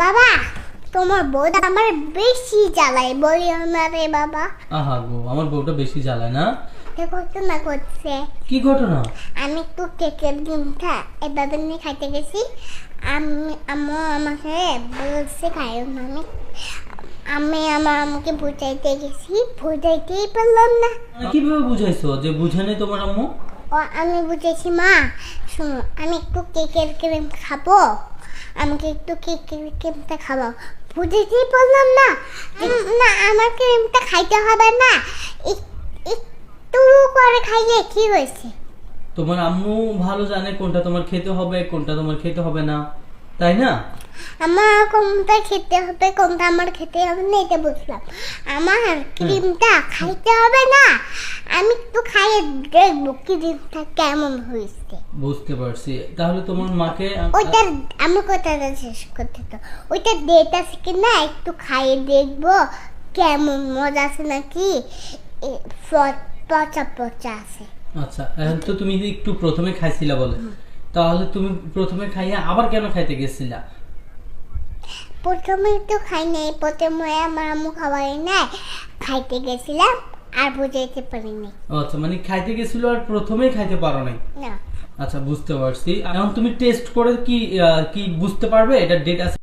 বাবা তোমার বউটা আমার বেশি জ্বালায় বলিও না রে বাবা। আহা গো, আমার বউটা বেশি জ্বালায় না। ঘটনা করছে, কি ঘটনা? আমি একটু কেকের ডিমটা এভাবে নিয়ে খাইতে গেছি। আম্মু আমাকে বলছে খাইও না। আমি আমার আম্মুকে বুঝাইতে গেছি, বুঝাইতেই পারলাম না। কিভাবে বুঝাইছো যে বুঝে নেই তোমার আম্মু? ও আমি বুঝেছি মা, শোনো আমি একটু কেকের ক্রিম খাবো, আমাকে একটু কেকের ক্রিমটা খাবো। বুঝেতেই পারলাম না। না আমার ক্রিমটা খাইতে হবে না, একটু করে খাইলে কি হয়েছে? তোমার আম্মু ভালো জানে কোনটা তোমার খেতে হবে কোনটা তোমার খেতে হবে না, তাই না? আমার কোনটা খেতে হবে কোনটা আমার খেতে হবে না এটা বুঝলাম। আমার ক্রিমটা খাইতে হবে না, আমি একটু খাইয়ে দেখবো ক্রিমটা কেমন হয়েছে। বুঝতে পারছি। তাহলে তোমার মাকে ওইটা আমি কথাটা শেষ করতে তো, ওইটা ডেট আছে কিনা একটু খাইয়ে দেখবো কেমন মজা আছে নাকি পচা পচা আছে। আচ্ছা, এখন তো তুমি একটু প্রথমে খাইছিলা বলে, তাহলে তুমি প্রথমে খাইয়া আবার কেন খাইতে গেছিলা? প্রথমে তো খাই নাই, প্রথমে আমার আম্মু খাওয়াই নাই, খাইতে গেছিলাম আর বুঝাইতে পারিনি। আচ্ছা, মানে খাইতে গেছিল আর প্রথমেই খাইতে পারো নাই। না আচ্ছা, বুঝতে পারছি। এখন তুমি টেস্ট করে কি কি বুঝতে পারবে এটা ডেট আছে